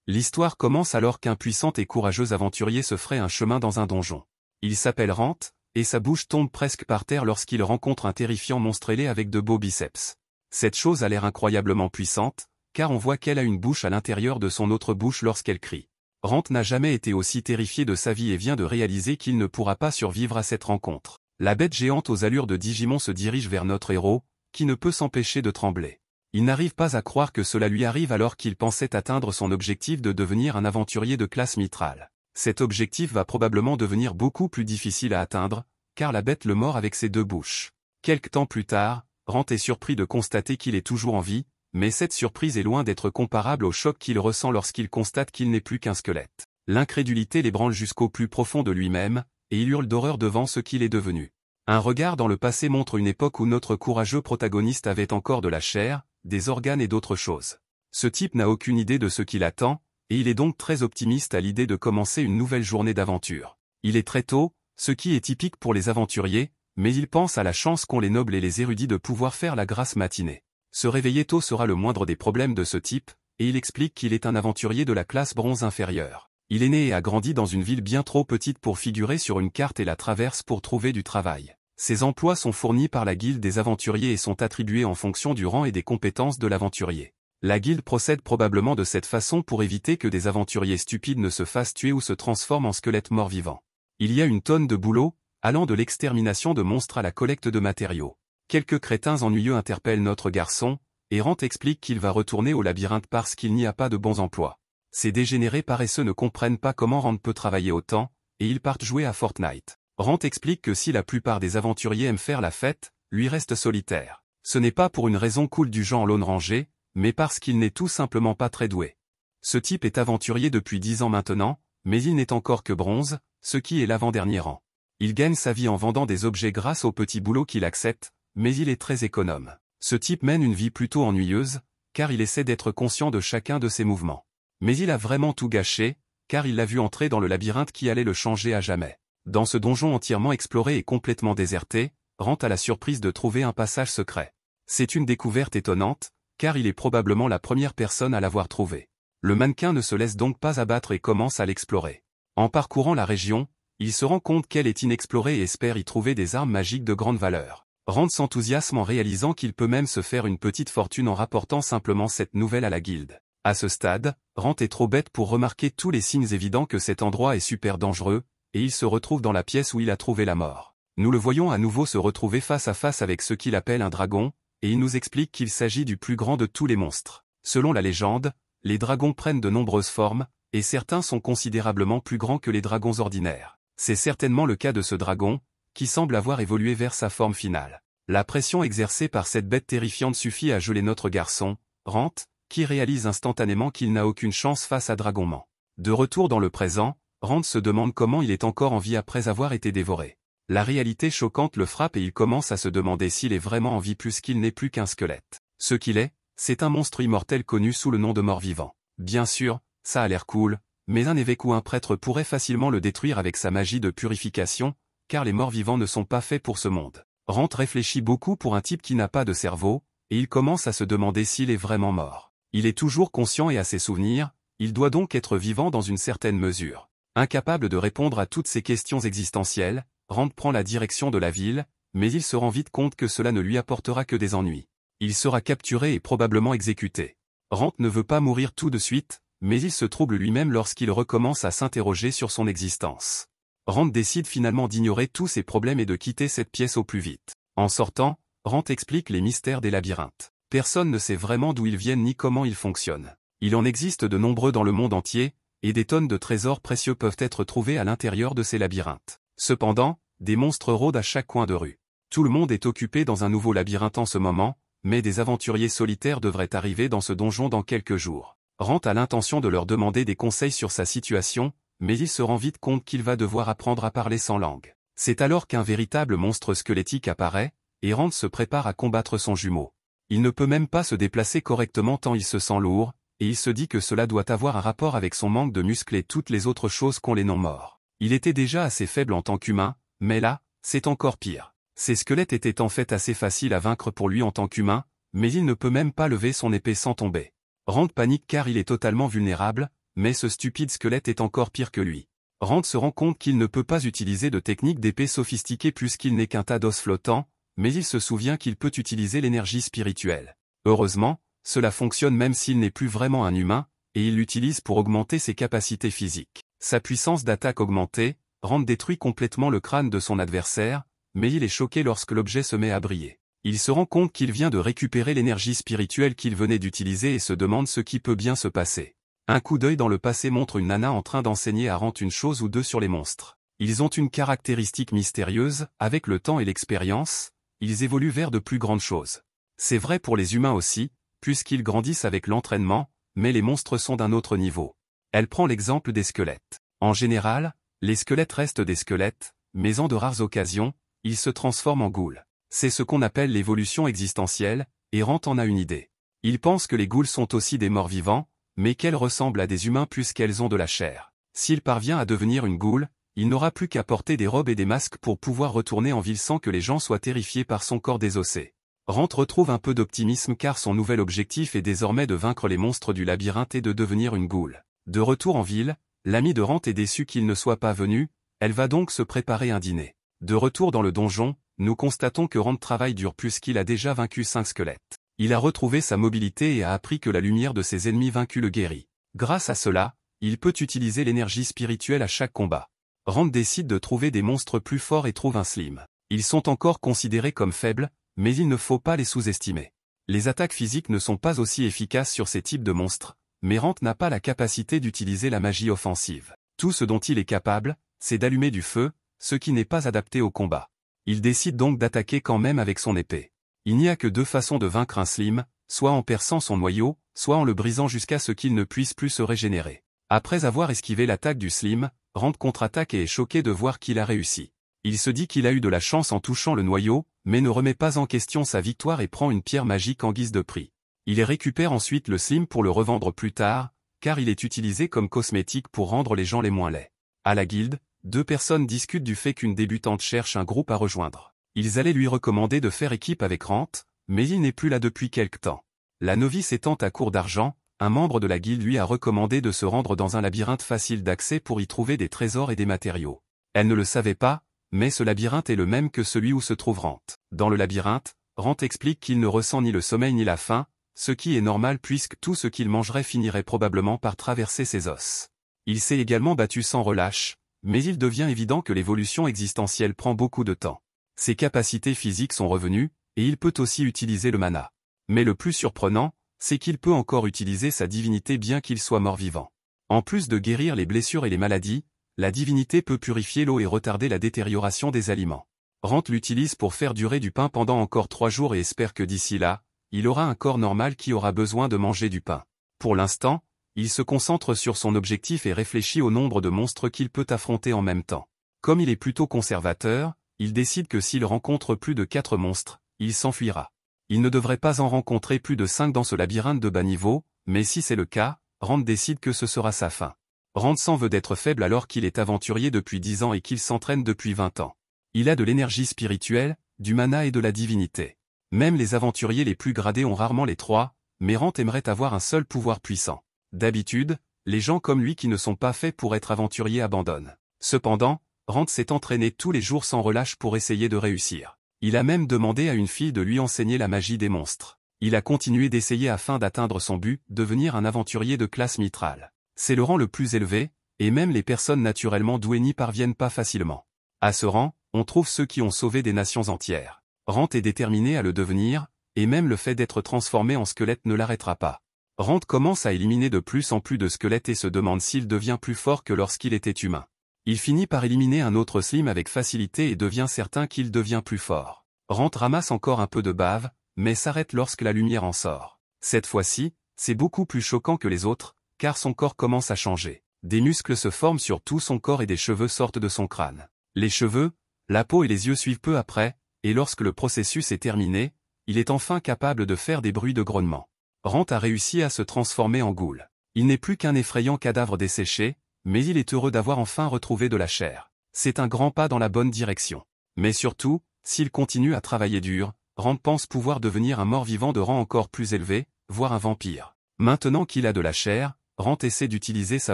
L'histoire commence alors qu'un puissant et courageux aventurier se fraye un chemin dans un donjon. Il s'appelle Rant, et sa bouche tombe presque par terre lorsqu'il rencontre un terrifiant monstre ailé avec de beaux biceps. Cette chose a l'air incroyablement puissante, car on voit qu'elle a une bouche à l'intérieur de son autre bouche lorsqu'elle crie. Rant n'a jamais été aussi terrifié de sa vie et vient de réaliser qu'il ne pourra pas survivre à cette rencontre. La bête géante aux allures de Digimon se dirige vers notre héros, qui ne peut s'empêcher de trembler. Il n'arrive pas à croire que cela lui arrive alors qu'il pensait atteindre son objectif de devenir un aventurier de classe mithrale. Cet objectif va probablement devenir beaucoup plus difficile à atteindre, car la bête le mord avec ses deux bouches. Quelque temps plus tard, Rant est surpris de constater qu'il est toujours en vie, mais cette surprise est loin d'être comparable au choc qu'il ressent lorsqu'il constate qu'il n'est plus qu'un squelette. L'incrédulité l'ébranle jusqu'au plus profond de lui-même, et il hurle d'horreur devant ce qu'il est devenu. Un regard dans le passé montre une époque où notre courageux protagoniste avait encore de la chair, des organes et d'autres choses. Ce type n'a aucune idée de ce qui l'attend, et il est donc très optimiste à l'idée de commencer une nouvelle journée d'aventure. Il est très tôt, ce qui est typique pour les aventuriers, mais il pense à la chance qu'ont les nobles et les érudits de pouvoir faire la grasse matinée. Se réveiller tôt sera le moindre des problèmes de ce type, et il explique qu'il est un aventurier de la classe bronze inférieure. Il est né et a grandi dans une ville bien trop petite pour figurer sur une carte et la traverse pour trouver du travail. Ses emplois sont fournis par la guilde des aventuriers et sont attribués en fonction du rang et des compétences de l'aventurier. La guilde procède probablement de cette façon pour éviter que des aventuriers stupides ne se fassent tuer ou se transforment en squelettes morts-vivants. Il y a une tonne de boulot, allant de l'extermination de monstres à la collecte de matériaux. Quelques crétins ennuyeux interpellent notre garçon, et Rant explique qu'il va retourner au labyrinthe parce qu'il n'y a pas de bons emplois. Ces dégénérés paresseux ne comprennent pas comment Rant peut travailler autant, et ils partent jouer à Fortnite. Rant explique que si la plupart des aventuriers aiment faire la fête, lui reste solitaire. Ce n'est pas pour une raison cool du genre lone ranger, mais parce qu'il n'est tout simplement pas très doué. Ce type est aventurier depuis 10 ans maintenant, mais il n'est encore que bronze, ce qui est l'avant-dernier rang. Il gagne sa vie en vendant des objets grâce au petit boulot qu'il accepte, mais il est très économe. Ce type mène une vie plutôt ennuyeuse, car il essaie d'être conscient de chacun de ses mouvements. Mais il a vraiment tout gâché, car il l'a vu entrer dans le labyrinthe qui allait le changer à jamais. Dans ce donjon entièrement exploré et complètement déserté, Rant a la surprise de trouver un passage secret. C'est une découverte étonnante, car il est probablement la première personne à l'avoir trouvé. Le mannequin ne se laisse donc pas abattre et commence à l'explorer. En parcourant la région, il se rend compte qu'elle est inexplorée et espère y trouver des armes magiques de grande valeur. Rant s'enthousiasme en réalisant qu'il peut même se faire une petite fortune en rapportant simplement cette nouvelle à la guilde. À ce stade, Rant est trop bête pour remarquer tous les signes évidents que cet endroit est super dangereux, et il se retrouve dans la pièce où il a trouvé la mort. Nous le voyons à nouveau se retrouver face à face avec ce qu'il appelle un dragon, et il nous explique qu'il s'agit du plus grand de tous les monstres. Selon la légende, les dragons prennent de nombreuses formes, et certains sont considérablement plus grands que les dragons ordinaires. C'est certainement le cas de ce dragon, qui semble avoir évolué vers sa forme finale. La pression exercée par cette bête terrifiante suffit à geler notre garçon, Rant, qui réalise instantanément qu'il n'a aucune chance face à Dragonman. De retour dans le présent, Rant se demande comment il est encore en vie après avoir été dévoré. La réalité choquante le frappe et il commence à se demander s'il est vraiment en vie plus qu'il n'est plus qu'un squelette. Ce qu'il est, c'est un monstre immortel connu sous le nom de mort-vivant. Bien sûr, ça a l'air cool, mais un évêque ou un prêtre pourrait facilement le détruire avec sa magie de purification, car les morts-vivants ne sont pas faits pour ce monde. Rant réfléchit beaucoup pour un type qui n'a pas de cerveau, et il commence à se demander s'il est vraiment mort. Il est toujours conscient et a ses souvenirs, il doit donc être vivant dans une certaine mesure. Incapable de répondre à toutes ces questions existentielles, Rant prend la direction de la ville, mais il se rend vite compte que cela ne lui apportera que des ennuis. Il sera capturé et probablement exécuté. Rant ne veut pas mourir tout de suite, mais il se trouble lui-même lorsqu'il recommence à s'interroger sur son existence. Rant décide finalement d'ignorer tous ses problèmes et de quitter cette pièce au plus vite. En sortant, Rant explique les mystères des labyrinthes. Personne ne sait vraiment d'où ils viennent ni comment ils fonctionnent. Il en existe de nombreux dans le monde entier, et des tonnes de trésors précieux peuvent être trouvés à l'intérieur de ces labyrinthes. Cependant, des monstres rôdent à chaque coin de rue. Tout le monde est occupé dans un nouveau labyrinthe en ce moment, mais des aventuriers solitaires devraient arriver dans ce donjon dans quelques jours. Rant a l'intention de leur demander des conseils sur sa situation, mais il se rend vite compte qu'il va devoir apprendre à parler sans langue. C'est alors qu'un véritable monstre squelettique apparaît, et Rant se prépare à combattre son jumeau. Il ne peut même pas se déplacer correctement tant il se sent lourd, et il se dit que cela doit avoir un rapport avec son manque de muscles et toutes les autres choses qu'ont les non-morts. Il était déjà assez faible en tant qu'humain, mais là, c'est encore pire. Ces squelettes étaient en fait assez faciles à vaincre pour lui en tant qu'humain, mais il ne peut même pas lever son épée sans tomber. Rant panique car il est totalement vulnérable, mais ce stupide squelette est encore pire que lui. Rand se rend compte qu'il ne peut pas utiliser de technique d'épée sophistiquée puisqu'il n'est qu'un tas d'os flottants, mais il se souvient qu'il peut utiliser l'énergie spirituelle. Heureusement, cela fonctionne même s'il n'est plus vraiment un humain, et il l'utilise pour augmenter ses capacités physiques. Sa puissance d'attaque augmentée, Rand détruit complètement le crâne de son adversaire, mais il est choqué lorsque l'objet se met à briller. Il se rend compte qu'il vient de récupérer l'énergie spirituelle qu'il venait d'utiliser et se demande ce qui peut bien se passer. Un coup d'œil dans le passé montre une nana en train d'enseigner à Rand une chose ou deux sur les monstres. Ils ont une caractéristique mystérieuse, avec le temps et l'expérience, ils évoluent vers de plus grandes choses. C'est vrai pour les humains aussi, puisqu'ils grandissent avec l'entraînement, mais les monstres sont d'un autre niveau. Elle prend l'exemple des squelettes. En général, les squelettes restent des squelettes, mais en de rares occasions, ils se transforment en ghouls. C'est ce qu'on appelle l'évolution existentielle, et Rand en a une idée. Il pense que les ghouls sont aussi des morts vivants, mais qu'elles ressemblent à des humains puisqu'elles ont de la chair. S'il parvient à devenir une ghoul, il n'aura plus qu'à porter des robes et des masques pour pouvoir retourner en ville sans que les gens soient terrifiés par son corps désossé. Rand retrouve un peu d'optimisme car son nouvel objectif est désormais de vaincre les monstres du labyrinthe et de devenir une ghoul. De retour en ville, l'amie de Rand est déçue qu'il ne soit pas venu, elle va donc se préparer un dîner. De retour dans le donjon, nous constatons que Rand travaille dur puisqu'il a déjà vaincu 5 squelettes. Il a retrouvé sa mobilité et a appris que la lumière de ses ennemis vaincus le guérit. Grâce à cela, il peut utiliser l'énergie spirituelle à chaque combat. Rand décide de trouver des monstres plus forts et trouve un Slim. Ils sont encore considérés comme faibles, mais il ne faut pas les sous-estimer. Les attaques physiques ne sont pas aussi efficaces sur ces types de monstres, mais Rand n'a pas la capacité d'utiliser la magie offensive. Tout ce dont il est capable, c'est d'allumer du feu, ce qui n'est pas adapté au combat. Il décide donc d'attaquer quand même avec son épée. Il n'y a que 2 façons de vaincre un Slim, soit en perçant son noyau, soit en le brisant jusqu'à ce qu'il ne puisse plus se régénérer. Après avoir esquivé l'attaque du Slim, Rand contre-attaque et est choqué de voir qu'il a réussi. Il se dit qu'il a eu de la chance en touchant le noyau, mais ne remet pas en question sa victoire et prend une pierre magique en guise de prix. Il récupère ensuite le Slim pour le revendre plus tard, car il est utilisé comme cosmétique pour rendre les gens les moins laids. À la guilde, 2 personnes discutent du fait qu'une débutante cherche un groupe à rejoindre. Ils allaient lui recommander de faire équipe avec Rand, mais il n'est plus là depuis quelque temps. La novice étant à court d'argent, un membre de la guilde lui a recommandé de se rendre dans un labyrinthe facile d'accès pour y trouver des trésors et des matériaux. Elle ne le savait pas, mais ce labyrinthe est le même que celui où se trouve Rand. Dans le labyrinthe, Rand explique qu'il ne ressent ni le sommeil ni la faim, ce qui est normal puisque tout ce qu'il mangerait finirait probablement par traverser ses os. Il s'est également battu sans relâche, mais il devient évident que l'évolution existentielle prend beaucoup de temps. Ses capacités physiques sont revenues, et il peut aussi utiliser le mana. Mais le plus surprenant, c'est qu'il peut encore utiliser sa divinité bien qu'il soit mort-vivant. En plus de guérir les blessures et les maladies, la divinité peut purifier l'eau et retarder la détérioration des aliments. Rand l'utilise pour faire durer du pain pendant encore 3 jours et espère que d'ici là, il aura un corps normal qui aura besoin de manger du pain. Pour l'instant, il se concentre sur son objectif et réfléchit au nombre de monstres qu'il peut affronter en même temps. Comme il est plutôt conservateur, il décide que s'il rencontre plus de 4 monstres, il s'enfuira. Il ne devrait pas en rencontrer plus de 5 dans ce labyrinthe de bas niveau, mais si c'est le cas, Rand décide que ce sera sa fin. Rand s'en veut d'être faible alors qu'il est aventurier depuis 10 ans et qu'il s'entraîne depuis 20 ans. Il a de l'énergie spirituelle, du mana et de la divinité. Même les aventuriers les plus gradés ont rarement les 3, mais Rand aimerait avoir un seul pouvoir puissant. D'habitude, les gens comme lui qui ne sont pas faits pour être aventuriers abandonnent. Cependant, Rand s'est entraîné tous les jours sans relâche pour essayer de réussir. Il a même demandé à une fille de lui enseigner la magie des monstres. Il a continué d'essayer afin d'atteindre son but, devenir un aventurier de classe mitrale. C'est le rang le plus élevé, et même les personnes naturellement douées n'y parviennent pas facilement. À ce rang, on trouve ceux qui ont sauvé des nations entières. Rand est déterminé à le devenir, et même le fait d'être transformé en squelette ne l'arrêtera pas. Rand commence à éliminer de plus en plus de squelettes et se demande s'il devient plus fort que lorsqu'il était humain. Il finit par éliminer un autre Slim avec facilité et devient certain qu'il devient plus fort. Rand ramasse encore un peu de bave, mais s'arrête lorsque la lumière en sort. Cette fois-ci, c'est beaucoup plus choquant que les autres, car son corps commence à changer. Des muscles se forment sur tout son corps et des cheveux sortent de son crâne. Les cheveux, la peau et les yeux suivent peu après, et lorsque le processus est terminé, il est enfin capable de faire des bruits de grognement. Rand a réussi à se transformer en ghoul. Il n'est plus qu'un effrayant cadavre desséché, mais il est heureux d'avoir enfin retrouvé de la chair. C'est un grand pas dans la bonne direction. Mais surtout, s'il continue à travailler dur, Rand pense pouvoir devenir un mort-vivant de rang encore plus élevé, voire un vampire. Maintenant qu'il a de la chair, Rant essaie d'utiliser sa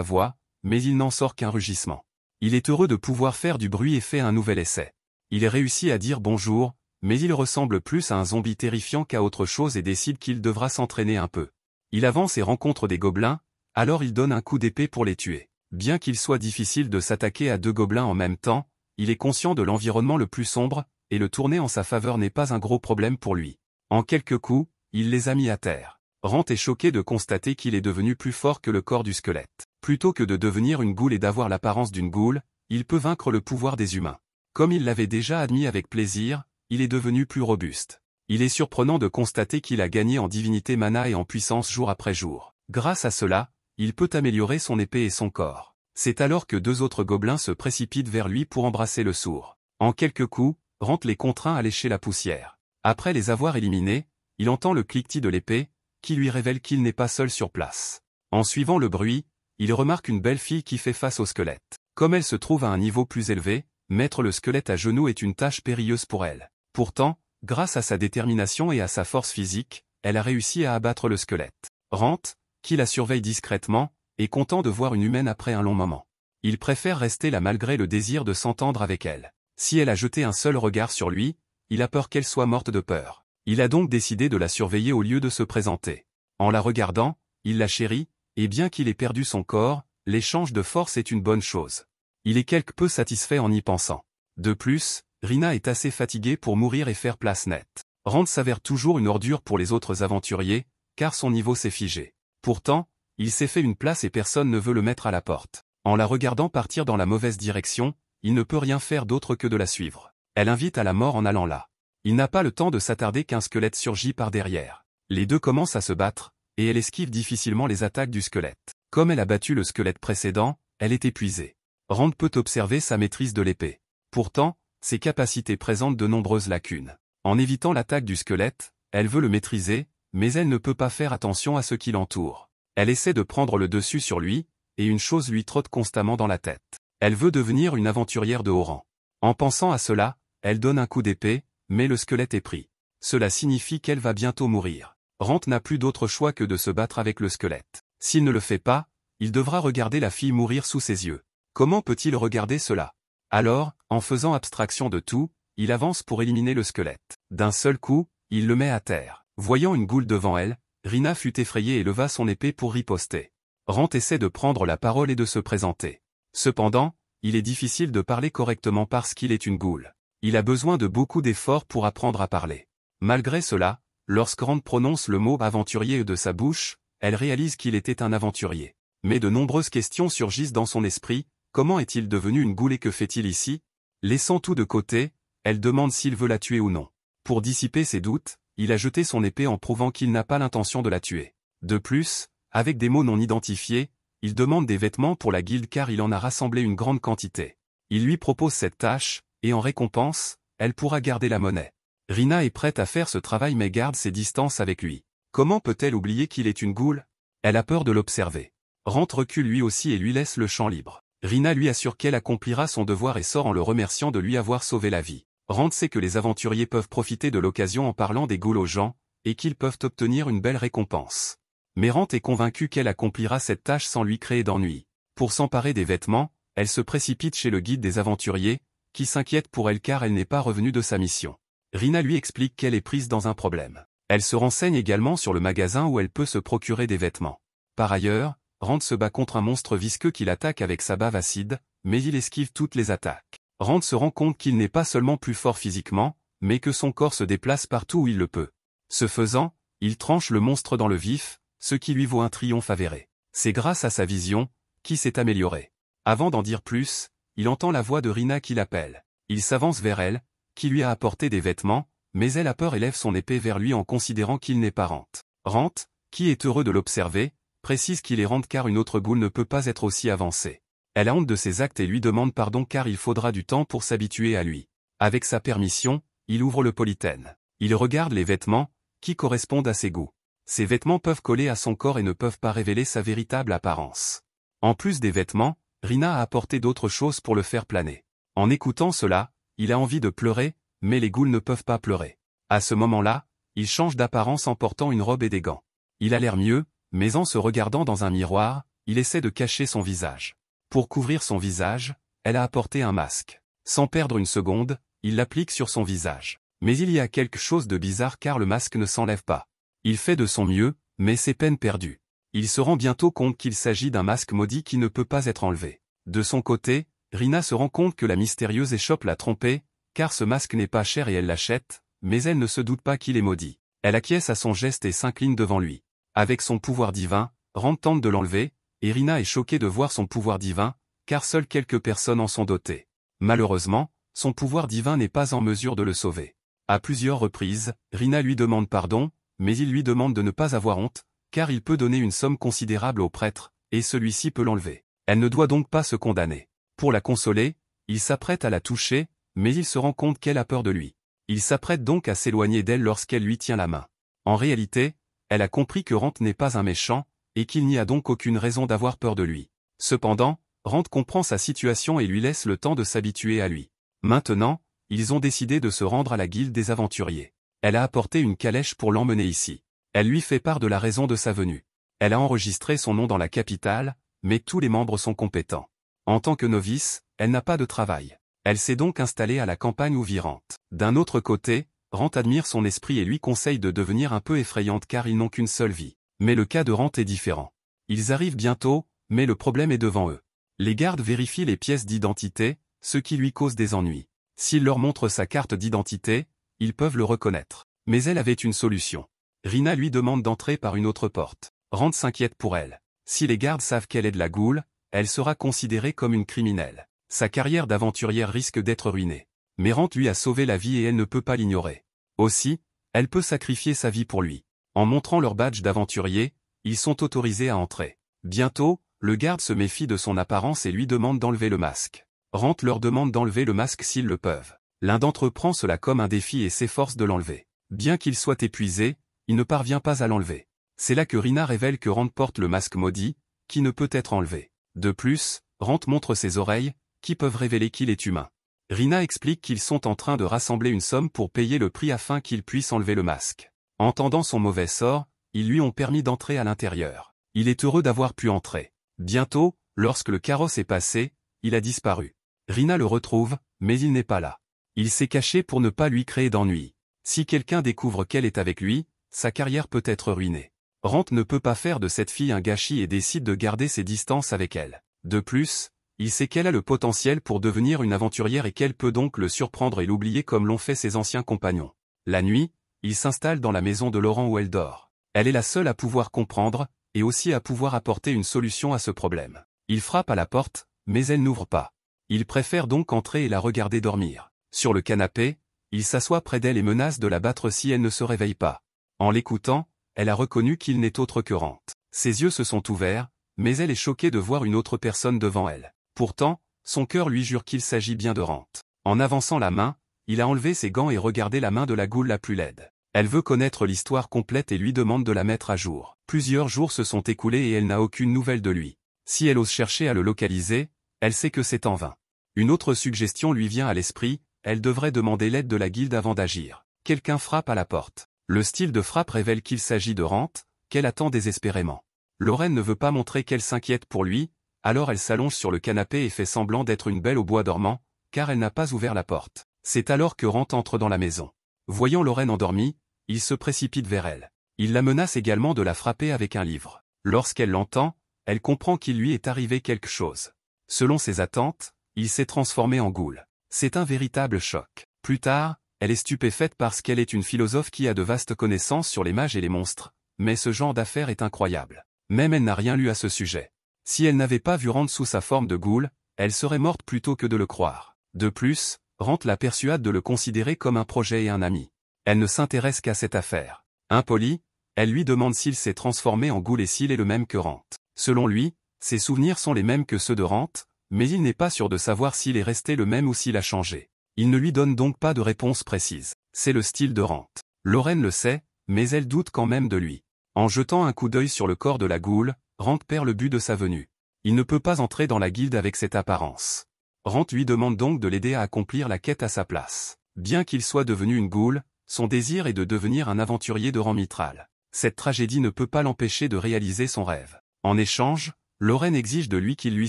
voix, mais il n'en sort qu'un rugissement. Il est heureux de pouvoir faire du bruit et fait un nouvel essai. Il réussit à dire bonjour, mais il ressemble plus à un zombie terrifiant qu'à autre chose et décide qu'il devra s'entraîner un peu. Il avance et rencontre des gobelins, alors il donne un coup d'épée pour les tuer. Bien qu'il soit difficile de s'attaquer à 2 gobelins en même temps, il est conscient de l'environnement le plus sombre, et le tourner en sa faveur n'est pas un gros problème pour lui. En quelques coups, il les a mis à terre. Rant est choqué de constater qu'il est devenu plus fort que le corps du squelette. Plutôt que de devenir une goule et d'avoir l'apparence d'une goule, il peut vaincre le pouvoir des humains. Comme il l'avait déjà admis avec plaisir, il est devenu plus robuste. Il est surprenant de constater qu'il a gagné en divinité mana et en puissance jour après jour. Grâce à cela, il peut améliorer son épée et son corps. C'est alors que 2 autres gobelins se précipitent vers lui pour embrasser le sourd. En quelques coups, Rant les contraint à lécher la poussière. Après les avoir éliminés, il entend le cliquetis de l'épée, qui lui révèle qu'il n'est pas seul sur place. En suivant le bruit, il remarque une belle fille qui fait face au squelette. Comme elle se trouve à un niveau plus élevé, mettre le squelette à genoux est une tâche périlleuse pour elle. Pourtant, grâce à sa détermination et à sa force physique, elle a réussi à abattre le squelette. Rant, qui la surveille discrètement, est content de voir une humaine après un long moment. Il préfère rester là malgré le désir de s'entendre avec elle. Si elle a jeté un seul regard sur lui, il a peur qu'elle soit morte de peur. Il a donc décidé de la surveiller au lieu de se présenter. En la regardant, il la chérit, et bien qu'il ait perdu son corps, l'échange de force est une bonne chose. Il est quelque peu satisfait en y pensant. De plus, Rina est assez fatiguée pour mourir et faire place nette. Rand s'avère toujours une ordure pour les autres aventuriers, car son niveau s'est figé. Pourtant, il s'est fait une place et personne ne veut le mettre à la porte. En la regardant partir dans la mauvaise direction, il ne peut rien faire d'autre que de la suivre. Elle invite à la mort en allant là. Il n'a pas le temps de s'attarder qu'un squelette surgit par derrière. Les deux commencent à se battre, et elle esquive difficilement les attaques du squelette. Comme elle a battu le squelette précédent, elle est épuisée. Rand peut observer sa maîtrise de l'épée. Pourtant, ses capacités présentent de nombreuses lacunes. En évitant l'attaque du squelette, elle veut le maîtriser, mais elle ne peut pas faire attention à ce qui l'entoure. Elle essaie de prendre le dessus sur lui, et une chose lui trotte constamment dans la tête. Elle veut devenir une aventurière de haut rang. En pensant à cela, elle donne un coup d'épée, mais le squelette est pris. Cela signifie qu'elle va bientôt mourir. Rand n'a plus d'autre choix que de se battre avec le squelette. S'il ne le fait pas, il devra regarder la fille mourir sous ses yeux. Comment peut-il regarder cela? Alors, en faisant abstraction de tout, il avance pour éliminer le squelette. D'un seul coup, il le met à terre. Voyant une goule devant elle, Rina fut effrayée et leva son épée pour riposter. Rand essaie de prendre la parole et de se présenter. Cependant, il est difficile de parler correctement parce qu'il est une goule. Il a besoin de beaucoup d'efforts pour apprendre à parler. Malgré cela, lorsque Rand prononce le mot aventurier de sa bouche, elle réalise qu'il était un aventurier. Mais de nombreuses questions surgissent dans son esprit. Comment est-il devenu une goule et que fait-il ici? Laissant tout de côté, elle demande s'il veut la tuer ou non. Pour dissiper ses doutes, il a jeté son épée en prouvant qu'il n'a pas l'intention de la tuer. De plus, avec des mots non identifiés, il demande des vêtements pour la guilde car il en a rassemblé une grande quantité. Il lui propose cette tâche, et en récompense, elle pourra garder la monnaie. Rina est prête à faire ce travail mais garde ses distances avec lui. Comment peut-elle oublier qu'il est une goule? Elle a peur de l'observer. Rand recule lui aussi et lui laisse le champ libre. Rina lui assure qu'elle accomplira son devoir et sort en le remerciant de lui avoir sauvé la vie. Rand sait que les aventuriers peuvent profiter de l'occasion en parlant des ghouls aux gens, et qu'ils peuvent obtenir une belle récompense. Mais Rand est convaincu qu'elle accomplira cette tâche sans lui créer d'ennui. Pour s'emparer des vêtements, elle se précipite chez le guide des aventuriers, qui s'inquiète pour elle car elle n'est pas revenue de sa mission. Rina lui explique qu'elle est prise dans un problème. Elle se renseigne également sur le magasin où elle peut se procurer des vêtements. Par ailleurs, Rand se bat contre un monstre visqueux qui l'attaque avec sa bave acide, mais il esquive toutes les attaques. Rand se rend compte qu'il n'est pas seulement plus fort physiquement, mais que son corps se déplace partout où il le peut. Ce faisant, il tranche le monstre dans le vif, ce qui lui vaut un triomphe avéré. C'est grâce à sa vision, qui s'est améliorée. Avant d'en dire plus, il entend la voix de Rina qui l'appelle. Il s'avance vers elle, qui lui a apporté des vêtements, mais elle a peur et lève son épée vers lui en considérant qu'il n'est pas Rand. Rand, qui est heureux de l'observer, précise qu'il est Rand car une autre goule ne peut pas être aussi avancée. Elle a honte de ses actes et lui demande pardon car il faudra du temps pour s'habituer à lui. Avec sa permission, il ouvre le polythène. Il regarde les vêtements, qui correspondent à ses goûts. Ces vêtements peuvent coller à son corps et ne peuvent pas révéler sa véritable apparence. En plus des vêtements, Rina a apporté d'autres choses pour le faire planer. En écoutant cela, il a envie de pleurer, mais les ghouls ne peuvent pas pleurer. À ce moment-là, il change d'apparence en portant une robe et des gants. Il a l'air mieux, mais en se regardant dans un miroir, il essaie de cacher son visage. Pour couvrir son visage, elle a apporté un masque. Sans perdre une seconde, il l'applique sur son visage. Mais il y a quelque chose de bizarre car le masque ne s'enlève pas. Il fait de son mieux, mais c'est peine perdue. Il se rend bientôt compte qu'il s'agit d'un masque maudit qui ne peut pas être enlevé. De son côté, Rina se rend compte que la mystérieuse échoppe l'a trompée, car ce masque n'est pas cher et elle l'achète, mais elle ne se doute pas qu'il est maudit. Elle acquiesce à son geste et s'incline devant lui. Avec son pouvoir divin, Rand tente de l'enlever, et Rina est choquée de voir son pouvoir divin, car seules quelques personnes en sont dotées. Malheureusement, son pouvoir divin n'est pas en mesure de le sauver. À plusieurs reprises, Rina lui demande pardon, mais il lui demande de ne pas avoir honte, car il peut donner une somme considérable au prêtre, et celui-ci peut l'enlever. Elle ne doit donc pas se condamner. Pour la consoler, il s'apprête à la toucher, mais il se rend compte qu'elle a peur de lui. Il s'apprête donc à s'éloigner d'elle lorsqu'elle lui tient la main. En réalité, elle a compris que Rand n'est pas un méchant, et qu'il n'y a donc aucune raison d'avoir peur de lui. Cependant, Rand comprend sa situation et lui laisse le temps de s'habituer à lui. Maintenant, ils ont décidé de se rendre à la guilde des aventuriers. Elle a apporté une calèche pour l'emmener ici. Elle lui fait part de la raison de sa venue. Elle a enregistré son nom dans la capitale, mais tous les membres sont compétents. En tant que novice, elle n'a pas de travail. Elle s'est donc installée à la campagne ouvirante. D'un autre côté, Rand admire son esprit et lui conseille de devenir un peu effrayante car ils n'ont qu'une seule vie. Mais le cas de Rand est différent. Ils arrivent bientôt, mais le problème est devant eux. Les gardes vérifient les pièces d'identité, ce qui lui cause des ennuis. S'il leur montre sa carte d'identité, ils peuvent le reconnaître. Mais elle avait une solution. Rina lui demande d'entrer par une autre porte. Rand s'inquiète pour elle. Si les gardes savent qu'elle est de la Goule, elle sera considérée comme une criminelle. Sa carrière d'aventurière risque d'être ruinée. Mais Rand lui a sauvé la vie et elle ne peut pas l'ignorer. Aussi, elle peut sacrifier sa vie pour lui. En montrant leur badge d'aventurier, ils sont autorisés à entrer. Bientôt, le garde se méfie de son apparence et lui demande d'enlever le masque. Rand leur demande d'enlever le masque s'ils le peuvent. L'un d'entre eux prend cela comme un défi et s'efforce de l'enlever. Bien qu'il soit épuisé, il ne parvient pas à l'enlever. C'est là que Rina révèle que Rand porte le masque maudit, qui ne peut être enlevé. De plus, Rand montre ses oreilles, qui peuvent révéler qu'il est humain. Rina explique qu'ils sont en train de rassembler une somme pour payer le prix afin qu'il puisse enlever le masque. Entendant son mauvais sort, ils lui ont permis d'entrer à l'intérieur. Il est heureux d'avoir pu entrer. Bientôt, lorsque le carrosse est passé, il a disparu. Rina le retrouve, mais il n'est pas là. Il s'est caché pour ne pas lui créer d'ennui. Si quelqu'un découvre qu'elle est avec lui, sa carrière peut être ruinée. Rand ne peut pas faire de cette fille un gâchis et décide de garder ses distances avec elle. De plus, il sait qu'elle a le potentiel pour devenir une aventurière et qu'elle peut donc le surprendre et l'oublier comme l'ont fait ses anciens compagnons. La nuit, il s'installe dans la maison de Laurent où elle dort. Elle est la seule à pouvoir comprendre, et aussi à pouvoir apporter une solution à ce problème. Il frappe à la porte, mais elle n'ouvre pas. Il préfère donc entrer et la regarder dormir. Sur le canapé, il s'assoit près d'elle et menace de la battre si elle ne se réveille pas. En l'écoutant, elle a reconnu qu'il n'est autre que Rand. Ses yeux se sont ouverts, mais elle est choquée de voir une autre personne devant elle. Pourtant, son cœur lui jure qu'il s'agit bien de Rand. En avançant la main, il a enlevé ses gants et regardé la main de la Goule la plus laide. Elle veut connaître l'histoire complète et lui demande de la mettre à jour. Plusieurs jours se sont écoulés et elle n'a aucune nouvelle de lui. Si elle ose chercher à le localiser, elle sait que c'est en vain. Une autre suggestion lui vient à l'esprit, elle devrait demander l'aide de la guilde avant d'agir. Quelqu'un frappe à la porte. Le style de frappe révèle qu'il s'agit de Rand, qu'elle attend désespérément. Lorraine ne veut pas montrer qu'elle s'inquiète pour lui, alors elle s'allonge sur le canapé et fait semblant d'être une belle au bois dormant, car elle n'a pas ouvert la porte. C'est alors que Rand entre dans la maison. Voyant Lorraine endormie, il se précipite vers elle. Il la menace également de la frapper avec un livre. Lorsqu'elle l'entend, elle comprend qu'il lui est arrivé quelque chose. Selon ses attentes, il s'est transformé en Goule. C'est un véritable choc. Plus tard, elle est stupéfaite parce qu'elle est une philosophe qui a de vastes connaissances sur les mages et les monstres, mais ce genre d'affaire est incroyable. Même elle n'a rien lu à ce sujet. Si elle n'avait pas vu Rand sous sa forme de Goule, elle serait morte plutôt que de le croire. De plus, Rand la persuade de le considérer comme un projet et un ami. Elle ne s'intéresse qu'à cette affaire. Impolie, elle lui demande s'il s'est transformé en Goule et s'il est le même que Rand. Selon lui, ses souvenirs sont les mêmes que ceux de Rand, mais il n'est pas sûr de savoir s'il est resté le même ou s'il a changé. Il ne lui donne donc pas de réponse précise. C'est le style de Rand. Lorraine le sait, mais elle doute quand même de lui. En jetant un coup d'œil sur le corps de la Goule, Rand perd le but de sa venue. Il ne peut pas entrer dans la guilde avec cette apparence. Rand lui demande donc de l'aider à accomplir la quête à sa place. Bien qu'il soit devenu une Goule, son désir est de devenir un aventurier de rang mitral. Cette tragédie ne peut pas l'empêcher de réaliser son rêve. En échange, Lorraine exige de lui qu'il lui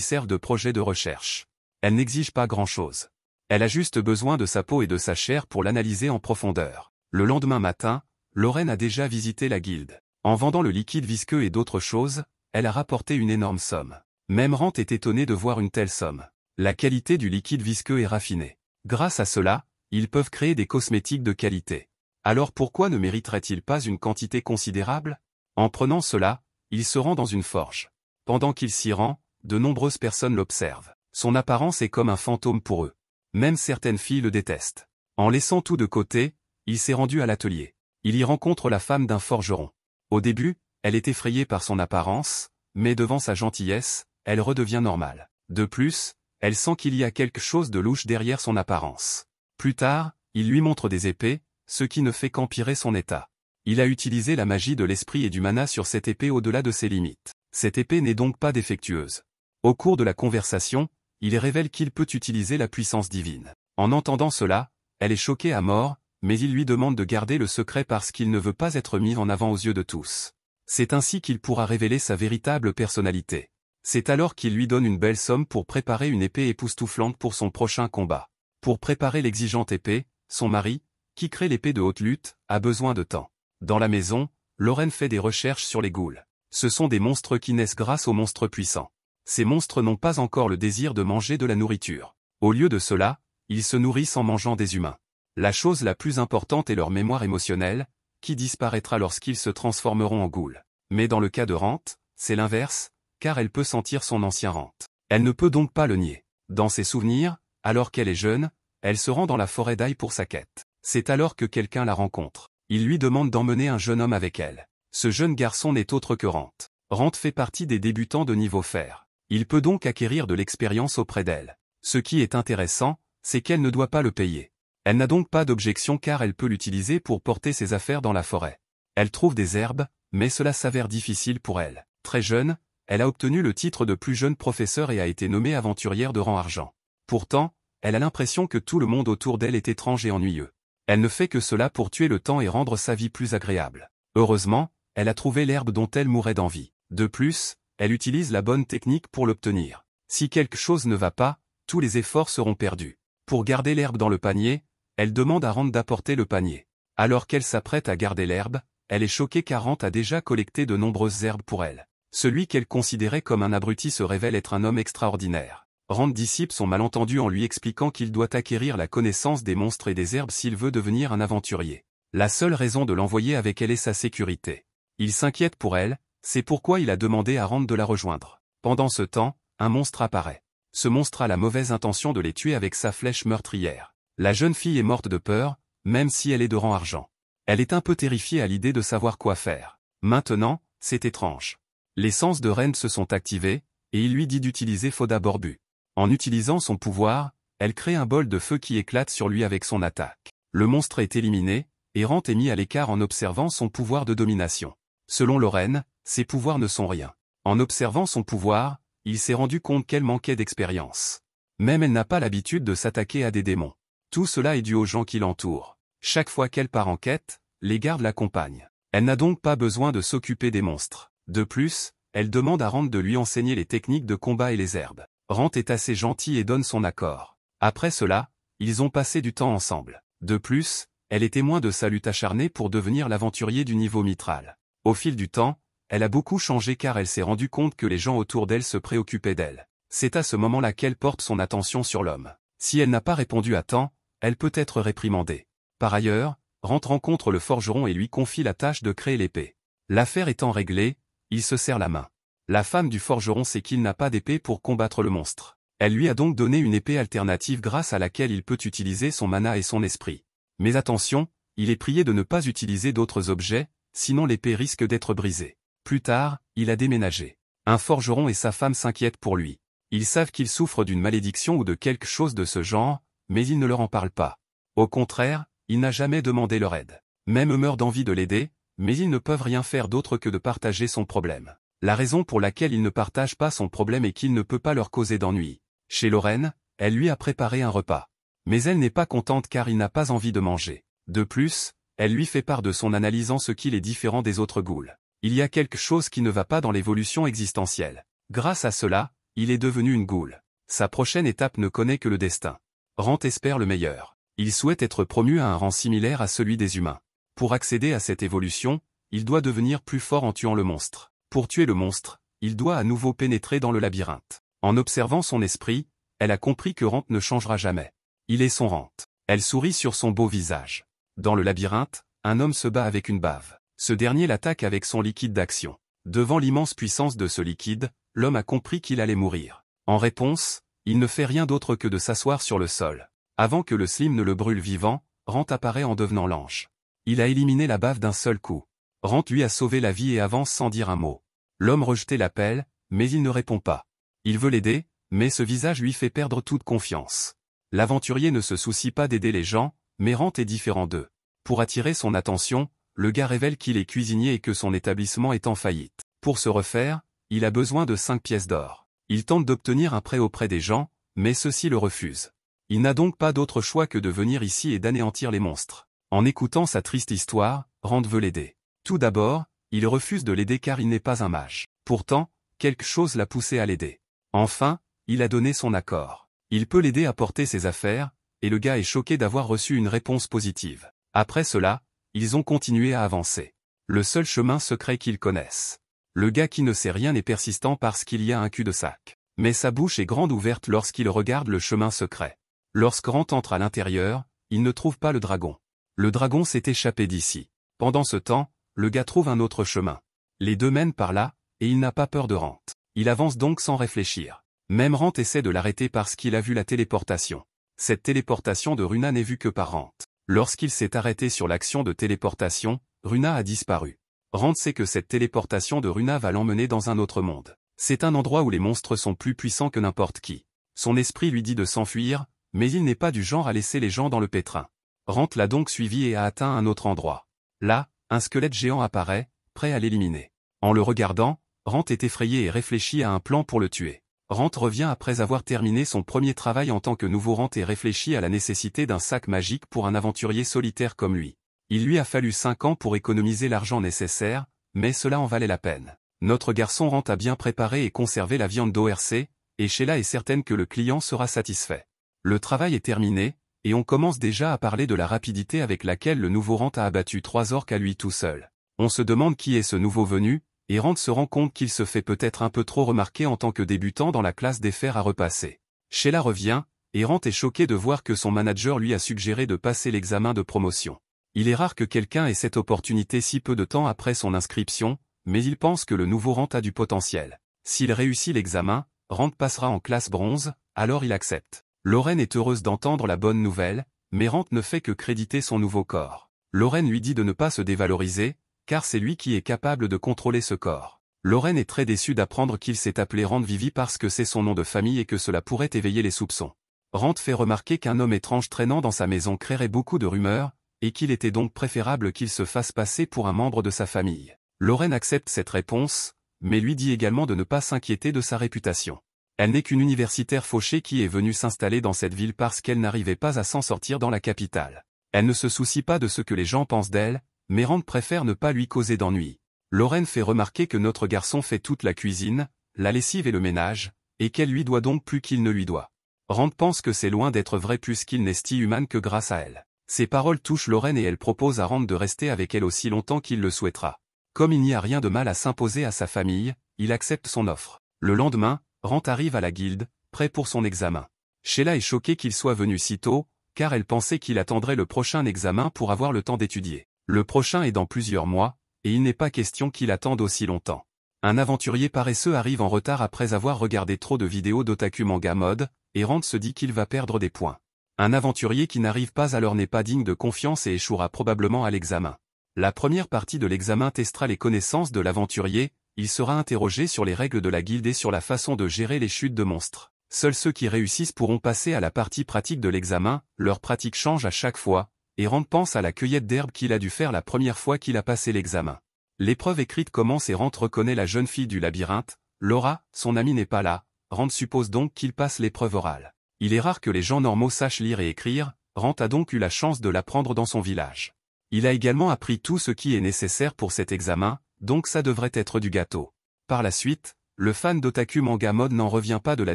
serve de projet de recherche. Elle n'exige pas grand-chose. Elle a juste besoin de sa peau et de sa chair pour l'analyser en profondeur. Le lendemain matin, Lorraine a déjà visité la guilde. En vendant le liquide visqueux et d'autres choses, elle a rapporté une énorme somme. Même Rand est étonné de voir une telle somme. La qualité du liquide visqueux est raffinée. Grâce à cela, ils peuvent créer des cosmétiques de qualité. Alors pourquoi ne mériterait-il pas une quantité considérable? En prenant cela, il se rend dans une forge. Pendant qu'il s'y rend, de nombreuses personnes l'observent. Son apparence est comme un fantôme pour eux. Même certaines filles le détestent. En laissant tout de côté, il s'est rendu à l'atelier. Il y rencontre la femme d'un forgeron. Au début, elle est effrayée par son apparence, mais devant sa gentillesse, elle redevient normale. De plus, elle sent qu'il y a quelque chose de louche derrière son apparence. Plus tard, il lui montre des épées, ce qui ne fait qu'empirer son état. Il a utilisé la magie de l'esprit et du mana sur cette épée au-delà de ses limites. Cette épée n'est donc pas défectueuse. Au cours de la conversation, il révèle qu'il peut utiliser la puissance divine. En entendant cela, elle est choquée à mort, mais il lui demande de garder le secret parce qu'il ne veut pas être mis en avant aux yeux de tous. C'est ainsi qu'il pourra révéler sa véritable personnalité. C'est alors qu'il lui donne une belle somme pour préparer une épée époustouflante pour son prochain combat. Pour préparer l'exigeante épée, son mari, qui crée l'épée de haute lutte, a besoin de temps. Dans la maison, Lorraine fait des recherches sur les ghouls. Ce sont des monstres qui naissent grâce aux monstres puissants. Ces monstres n'ont pas encore le désir de manger de la nourriture. Au lieu de cela, ils se nourrissent en mangeant des humains. La chose la plus importante est leur mémoire émotionnelle, qui disparaîtra lorsqu'ils se transformeront en ghouls. Mais dans le cas de Rant, c'est l'inverse, car elle peut sentir son ancien Rant. Elle ne peut donc pas le nier. Dans ses souvenirs, alors qu'elle est jeune, elle se rend dans la forêt d'Aï pour sa quête. C'est alors que quelqu'un la rencontre. Il lui demande d'emmener un jeune homme avec elle. Ce jeune garçon n'est autre que Rant. Rant fait partie des débutants de niveau fer. Il peut donc acquérir de l'expérience auprès d'elle. Ce qui est intéressant, c'est qu'elle ne doit pas le payer. Elle n'a donc pas d'objection car elle peut l'utiliser pour porter ses affaires dans la forêt. Elle trouve des herbes, mais cela s'avère difficile pour elle. Très jeune, elle a obtenu le titre de plus jeune professeur et a été nommée aventurière de rang argent. Pourtant, elle a l'impression que tout le monde autour d'elle est étrange et ennuyeux. Elle ne fait que cela pour tuer le temps et rendre sa vie plus agréable. Heureusement, elle a trouvé l'herbe dont elle mourait d'envie. De plus, elle utilise la bonne technique pour l'obtenir. Si quelque chose ne va pas, tous les efforts seront perdus. Pour garder l'herbe dans le panier, elle demande à Rand d'apporter le panier. Alors qu'elle s'apprête à garder l'herbe, elle est choquée car Rand a déjà collecté de nombreuses herbes pour elle. Celui qu'elle considérait comme un abruti se révèle être un homme extraordinaire. Rand dissipe son malentendu en lui expliquant qu'il doit acquérir la connaissance des monstres et des herbes s'il veut devenir un aventurier. La seule raison de l'envoyer avec elle est sa sécurité. Il s'inquiète pour elle, c'est pourquoi il a demandé à Rand de la rejoindre. Pendant ce temps, un monstre apparaît. Ce monstre a la mauvaise intention de les tuer avec sa flèche meurtrière. La jeune fille est morte de peur, même si elle est de rang argent. Elle est un peu terrifiée à l'idée de savoir quoi faire. Maintenant, c'est étrange. Les sens de Rand se sont activés, et il lui dit d'utiliser Foda Borbu. En utilisant son pouvoir, elle crée un bol de feu qui éclate sur lui avec son attaque. Le monstre est éliminé, et Rand est mis à l'écart en observant son pouvoir de domination. Selon Lorraine, ses pouvoirs ne sont rien. En observant son pouvoir, il s'est rendu compte qu'elle manquait d'expérience. Même elle n'a pas l'habitude de s'attaquer à des démons. Tout cela est dû aux gens qui l'entourent. Chaque fois qu'elle part en quête, les gardes l'accompagnent. Elle n'a donc pas besoin de s'occuper des monstres. De plus, elle demande à Rand de lui enseigner les techniques de combat et les herbes. Rand est assez gentil et donne son accord. Après cela, ils ont passé du temps ensemble. De plus, elle est témoin de sa lutte acharnée pour devenir l'aventurier du niveau mitral. Au fil du temps, elle a beaucoup changé car elle s'est rendue compte que les gens autour d'elle se préoccupaient d'elle. C'est à ce moment-là qu'elle porte son attention sur l'homme. Si elle n'a pas répondu à temps, elle peut être réprimandée. Par ailleurs, Rand rencontre le forgeron et lui confie la tâche de créer l'épée. L'affaire étant réglée, il se serre la main. La femme du forgeron sait qu'il n'a pas d'épée pour combattre le monstre. Elle lui a donc donné une épée alternative grâce à laquelle il peut utiliser son mana et son esprit. Mais attention, il est prié de ne pas utiliser d'autres objets, sinon l'épée risque d'être brisée. Plus tard, il a déménagé. Un forgeron et sa femme s'inquiètent pour lui. Ils savent qu'il souffre d'une malédiction ou de quelque chose de ce genre, mais il ne leur en parle pas. Au contraire, il n'a jamais demandé leur aide. Même eux meurent d'envie de l'aider, mais ils ne peuvent rien faire d'autre que de partager son problème. La raison pour laquelle il ne partage pas son problème est qu'il ne peut pas leur causer d'ennui. Chez Lorraine, elle lui a préparé un repas. Mais elle n'est pas contente car il n'a pas envie de manger. De plus, elle lui fait part de son analysant ce qu'il est différent des autres ghouls. Il y a quelque chose qui ne va pas dans l'évolution existentielle. Grâce à cela, il est devenu une goule. Sa prochaine étape ne connaît que le destin. Rand espère le meilleur. Il souhaite être promu à un rang similaire à celui des humains. Pour accéder à cette évolution, il doit devenir plus fort en tuant le monstre. Pour tuer le monstre, il doit à nouveau pénétrer dans le labyrinthe. En observant son esprit, elle a compris que Rand ne changera jamais. Il est son Rand. Elle sourit sur son beau visage. Dans le labyrinthe, un homme se bat avec une bave. Ce dernier l'attaque avec son liquide d'action. Devant l'immense puissance de ce liquide, l'homme a compris qu'il allait mourir. En réponse, il ne fait rien d'autre que de s'asseoir sur le sol. Avant que le slime ne le brûle vivant, Rand apparaît en devenant l'ange. Il a éliminé la bave d'un seul coup. Rand lui a sauvé la vie et avance sans dire un mot. L'homme rejetait l'appel, mais il ne répond pas. Il veut l'aider, mais ce visage lui fait perdre toute confiance. L'aventurier ne se soucie pas d'aider les gens, mais Rand est différent d'eux. Pour attirer son attention, le gars révèle qu'il est cuisinier et que son établissement est en faillite. Pour se refaire, il a besoin de 5 pièces d'or. Il tente d'obtenir un prêt auprès des gens, mais ceux-ci le refusent. Il n'a donc pas d'autre choix que de venir ici et d'anéantir les monstres. En écoutant sa triste histoire, Rand veut l'aider. Tout d'abord, il refuse de l'aider car il n'est pas un mage. Pourtant, quelque chose l'a poussé à l'aider. Enfin, il a donné son accord. Il peut l'aider à porter ses affaires, et le gars est choqué d'avoir reçu une réponse positive. Après cela, ils ont continué à avancer. Le seul chemin secret qu'ils connaissent. Le gars qui ne sait rien est persistant parce qu'il y a un cul-de-sac. Mais sa bouche est grande ouverte lorsqu'il regarde le chemin secret. Lorsque Rand entre à l'intérieur, il ne trouve pas le dragon. Le dragon s'est échappé d'ici. Pendant ce temps, le gars trouve un autre chemin. Les deux mènent par là, et il n'a pas peur de Rand. Il avance donc sans réfléchir. Même Rand essaie de l'arrêter parce qu'il a vu la téléportation. Cette téléportation de Runa n'est vue que par Rand. Lorsqu'il s'est arrêté sur l'action de téléportation, Runa a disparu. Rand sait que cette téléportation de Runa va l'emmener dans un autre monde. C'est un endroit où les monstres sont plus puissants que n'importe qui. Son esprit lui dit de s'enfuir, mais il n'est pas du genre à laisser les gens dans le pétrin. Rand l'a donc suivi et a atteint un autre endroit. Là, un squelette géant apparaît, prêt à l'éliminer. En le regardant, Rand est effrayé et réfléchit à un plan pour le tuer. Rand revient après avoir terminé son premier travail en tant que nouveau Rand et réfléchit à la nécessité d'un sac magique pour un aventurier solitaire comme lui. Il lui a fallu 5 ans pour économiser l'argent nécessaire, mais cela en valait la peine. Notre garçon Rand a bien préparé et conservé la viande d'ORC, et Sheila est certaine que le client sera satisfait. Le travail est terminé, et on commence déjà à parler de la rapidité avec laquelle le nouveau Rand a abattu 3 orques à lui tout seul. On se demande qui est ce nouveau venu, et Rand se rend compte qu'il se fait peut-être un peu trop remarquer en tant que débutant dans la classe des fers à repasser. Sheila revient, et Rand est choqué de voir que son manager lui a suggéré de passer l'examen de promotion. Il est rare que quelqu'un ait cette opportunité si peu de temps après son inscription, mais il pense que le nouveau Rand a du potentiel. S'il réussit l'examen, Rand passera en classe bronze, alors il accepte. Lorraine est heureuse d'entendre la bonne nouvelle, mais Rand ne fait que créditer son nouveau corps. Lorraine lui dit de ne pas se dévaloriser, car c'est lui qui est capable de contrôler ce corps. Lorraine est très déçue d'apprendre qu'il s'est appelé Rand Vivi parce que c'est son nom de famille et que cela pourrait éveiller les soupçons. Rand fait remarquer qu'un homme étrange traînant dans sa maison créerait beaucoup de rumeurs, et qu'il était donc préférable qu'il se fasse passer pour un membre de sa famille. Lorraine accepte cette réponse, mais lui dit également de ne pas s'inquiéter de sa réputation. Elle n'est qu'une universitaire fauchée qui est venue s'installer dans cette ville parce qu'elle n'arrivait pas à s'en sortir dans la capitale. Elle ne se soucie pas de ce que les gens pensent d'elle, mais Rand préfère ne pas lui causer d'ennui. Lorraine fait remarquer que notre garçon fait toute la cuisine, la lessive et le ménage, et qu'elle lui doit donc plus qu'il ne lui doit. Rand pense que c'est loin d'être vrai puisqu'il n'est si humain que grâce à elle. Ces paroles touchent Lorraine et elle propose à Rand de rester avec elle aussi longtemps qu'il le souhaitera. Comme il n'y a rien de mal à s'imposer à sa famille, il accepte son offre. Le lendemain, Rand arrive à la guilde, prêt pour son examen. Sheila est choquée qu'il soit venu si tôt, car elle pensait qu'il attendrait le prochain examen pour avoir le temps d'étudier. Le prochain est dans plusieurs mois, et il n'est pas question qu'il attende aussi longtemps. Un aventurier paresseux arrive en retard après avoir regardé trop de vidéos d'otaku manga mode, et Rand se dit qu'il va perdre des points. Un aventurier qui n'arrive pas à l'heure n'est pas digne de confiance et échouera probablement à l'examen. La première partie de l'examen testera les connaissances de l'aventurier, il sera interrogé sur les règles de la guilde et sur la façon de gérer les chutes de monstres. Seuls ceux qui réussissent pourront passer à la partie pratique de l'examen, leur pratique change à chaque fois, et Rand pense à la cueillette d'herbe qu'il a dû faire la première fois qu'il a passé l'examen. L'épreuve écrite commence et Rand reconnaît la jeune fille du labyrinthe, Laura, son amie n'est pas là, Rand suppose donc qu'il passe l'épreuve orale. Il est rare que les gens normaux sachent lire et écrire, Rand a donc eu la chance de l'apprendre dans son village. Il a également appris tout ce qui est nécessaire pour cet examen, donc ça devrait être du gâteau. Par la suite, Le fan d'Otaku Manga Mode n'en revient pas de la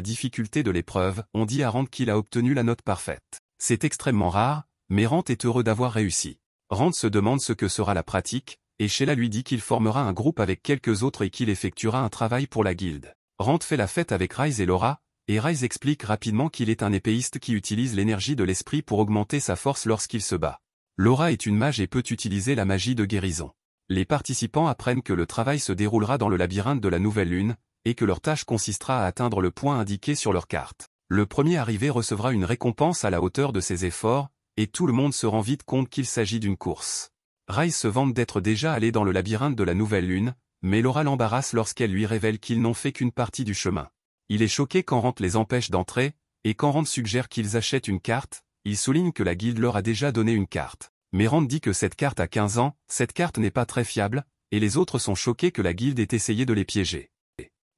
difficulté de l'épreuve, on dit à Rand qu'il a obtenu la note parfaite. C'est extrêmement rare, mais Rand est heureux d'avoir réussi. Rand se demande ce que sera la pratique, et Sheila lui dit qu'il formera un groupe avec quelques autres et qu'il effectuera un travail pour la guilde. Rand fait la fête avec Rise et Laura, et Rise explique rapidement qu'il est un épéiste qui utilise l'énergie de l'esprit pour augmenter sa force lorsqu'il se bat. Laura est une mage et peut utiliser la magie de guérison. Les participants apprennent que le travail se déroulera dans le labyrinthe de la Nouvelle Lune, et que leur tâche consistera à atteindre le point indiqué sur leur carte. Le premier arrivé recevra une récompense à la hauteur de ses efforts, et tout le monde se rend vite compte qu'il s'agit d'une course. Rise se vante d'être déjà allé dans le labyrinthe de la Nouvelle Lune, mais Laura l'embarrasse lorsqu'elle lui révèle qu'ils n'ont fait qu'une partie du chemin. Il est choqué quand Rand les empêche d'entrer, et quand Rand suggère qu'ils achètent une carte, il souligne que la guilde leur a déjà donné une carte. Mais Rand dit que cette carte a 15 ans, cette carte n'est pas très fiable, et les autres sont choqués que la guilde ait essayé de les piéger.